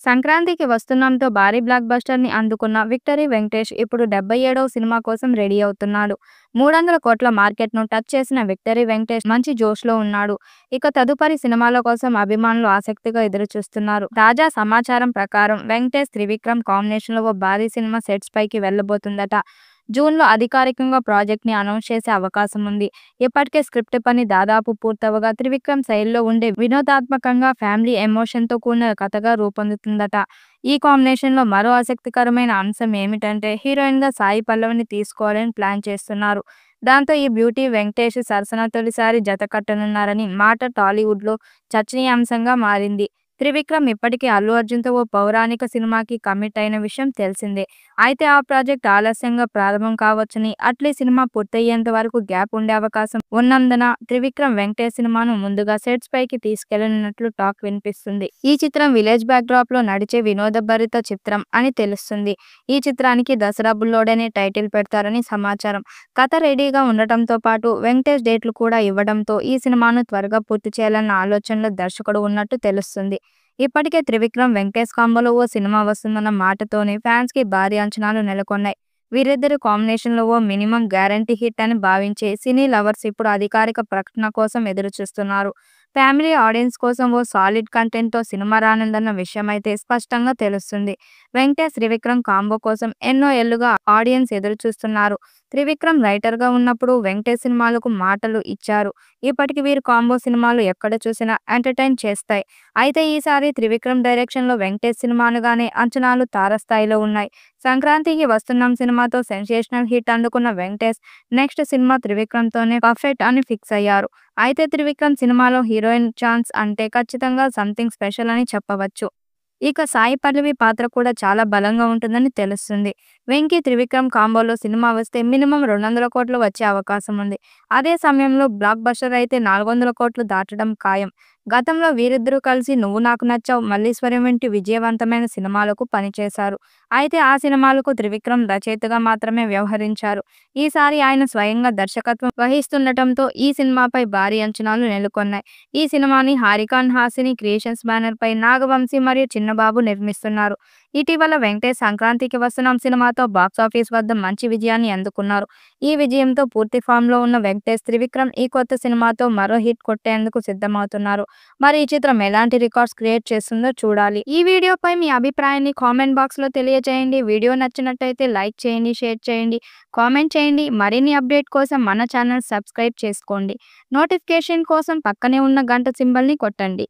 సంక్రాంతికి వస్తున్నాంతో భారీ బ్లాక్ బస్టర్‌ని అందుకున్న 'విక్టరీ వెంకటేష్' ఇప్పుడు 77వ సినిమా కోసం రెడీ అవుతున్నాడు. 300 కోట్ల మార్కెట్‌ను టచ్ చేసిన 'విక్టరీ వెంకటేష్' మంచి జోష్‌లో ఉన్నాడు. ఇక తదుపరి సినిమాల కోసం అభిమానులు ఆసక్తిగా ఎదురుచూస్తున్నారు. తాజా సమాచారం ప్రకారం వెంకటేష్, త్రివిక్రమ్ కాంబినేషన్‌లో ఓ భారీ సినిమా సెట్స్ పైకి వెళ్లబోతుందట. జూన్‌లో అధికారికంగా ప్రాజెక్ట్‌ని అనౌన్స్ చేసే అవకాశం ఉంది. ఇప్పటికే స్క్రిప్ట్ పని దాదాపు పూర్తవగా త్రివిక్రమ్ శైలిలో ఉండే వినోదాత్మకంగా ఫ్యామిలీ ఎమోషన్‌తో కూడిన కథగా రూపొందుతుందట. ఈ కాంబినేషన్‌లో మరో ఆసక్తికరమైన అంశం ఏమిటంటే హీరోయిన్‌గా సాయి పల్లవిని తీసుకోవాలని ప్లాన్ చేస్తున్నారు. దాంతో ఈ బ్యూటీ వెంకటేష్ సరసన తొలిసారి జత కట్టనున్నారని మాట టాలీవుడ్‌లో చర్చనీయాంశంగా మారింది. త్రివిక్రమ్ ఇప్పటికే అల్లు అర్జున్‌తో ఓ పౌరాణిక సినిమాకి కమిట్ అయిన విషయం తెలిసిందే. అయితే ఆ ప్రాజెక్ట్ ఆలస్యంగా ప్రారంభం కావచ్చని, అట్లీ సినిమా పూర్తయ్యేంత వరకు గ్యాప్ ఉండే అవకాశం ఉన్నందున త్రివిక్రమ్ వెంకటేష్ సినిమాను ముందుగా సెట్స్ పైకి తీసుకెళ్లనున్నట్లు టాక్ వినిపిస్తుంది. ఈ చిత్రం విలేజ్ బ్యాక్‌డ్రాప్‌లో నడిచే వినోదభరిత చిత్రం అని తెలుస్తుంది. ఈ చిత్రానికి దసరా బుల్లోడు అనే టైటిల్ పెడతారని సమాచారం. కథ రెడీగా ఉండటంతో పాటు వెంకటేష్ డేట్లు కూడా ఇవ్వడంతో ఈ సినిమాను త్వరగా పూర్తి చేయాలన్న ఆలోచనలో దర్శకుడు ఉన్నట్టు తెలుస్తుంది. ఇప్పటికే త్రివిక్రమ్, వెంకటేష్ కాంబోలో ఓ సినిమా వస్తుందన్న మాటతోనే ఫ్యాన్స్‌కి భారీ అంచనాలు నెలకొన్నాయి. వీరిద్దరి కాంబినేషన్‌లో ఓ మినిమమ్ గ్యారంటీ హిట్ అని భావించే సినీ లవర్స్ ఇప్పుడు అధికారిక ప్రకటన కోసం ఎదురుచూస్తున్నారు. ఫ్యామిలీ ఆడియన్స్ కోసం ఓ సాలిడ్ కంటెంట్‌తో సినిమా రానుందన్న విషయమైతే స్పష్టంగా తెలుస్తుంది. వెంకటేష్, త్రివిక్రమ్ కాంబో కోసం ఎన్నో ఏళ్లుగా ఆడియన్స్ ఎదురుచూస్తున్నారు. త్రివిక్రమ్ రైటర్‌గా ఉన్నప్పుడు వెంకటేష్ సినిమాలకు మాటలు ఇచ్చారు. ఇప్పటికి వీరి కాంబో సినిమాలు ఎక్కడ చూసినా ఎంటర్‌టైన్ చేస్తాయి. అయితే ఈసారి త్రివిక్రమ్ డైరెక్షన్‌లో వెంకటేష్ సినిమా అనగానే అంచనాలు తారస్థాయిలో ఉన్నాయి. సంక్రాంతికి వస్తున్నాం సినిమాతో సెన్సేషనల్ హిట్ అందుకున్న వెంకటేష్ నెక్స్ట్ సినిమా త్రివిక్రమ్‌తోనే పర్ఫెక్ట్ అని ఫిక్స్ అయ్యారు. అయితే త్రివిక్రమ్ సినిమాలో హీరోయిన్ ఛాన్స్ అంటే ఖచ్చితంగా సంథింగ్ స్పెషల్ అని చెప్పవచ్చు. ఇక సాయి పల్లవి పాత్ర కూడా చాలా బలంగా ఉంటుందని తెలుస్తుంది. వెంకీ, త్రివిక్రమ్ కాంబోలో సినిమా వస్తే మినిమమ్ 200 కోట్లు వచ్చే అవకాశం ఉంది. అదే సమయంలో బ్లాక్ బస్టర్ అయితే 400 కోట్లు దాటడం ఖాయం. గతంలో వీరిద్దరూ కలిసి 'నువ్వు నాకు నచ్చావు', 'మల్లీశ్వరం' వంటి విజయవంతమైన సినిమాలకు పనిచేశారు. అయితే ఆ సినిమాలకు త్రివిక్రమ్ రచయితగా మాత్రమే వ్యవహరించారు. ఈసారి ఆయన స్వయంగా దర్శకత్వం వహిస్తుండటంతో ఈ సినిమాపై భారీ అంచనాలు నెలకొన్నాయి. ఈ సినిమాని హారికాన్ హాసిని క్రియేషన్స్ బ్యానర్ పై నాగవంశీ మరియు చిన్నబాబు నిర్మిస్తున్నారు. ఇటీవల వెంకటేష్ సంక్రాంతికి వస్తున్నాం సినిమాతో బాక్సాఫీస్ వద్ద మంచి విజయాన్ని అందుకున్నారు. ఈ విజయంతో పూర్తి ఫామ్‌లో ఉన్న వెంకటేష్, త్రివిక్రమ్ ఈ కొత్త సినిమాతో మరో హిట్ కొట్టేందుకు సిద్ధమవుతున్నారు. మరి ఈ చిత్రం ఎలాంటి రికార్డ్స్ క్రియేట్ చేస్తుందో చూడాలి. ఈ వీడియోపై మీ అభిప్రాయాన్ని కామెంట్ బాక్స్‌లో తెలియజేయండి. వీడియో నచ్చినట్టయితే లైక్ చేయండి, షేర్ చేయండి, కామెంట్ చేయండి. మరిన్ని అప్డేట్ కోసం మన ఛానల్ సబ్స్క్రైబ్ చేసుకోండి. నోటిఫికేషన్ కోసం పక్కనే ఉన్న గంట సింబల్‌ని కొట్టండి.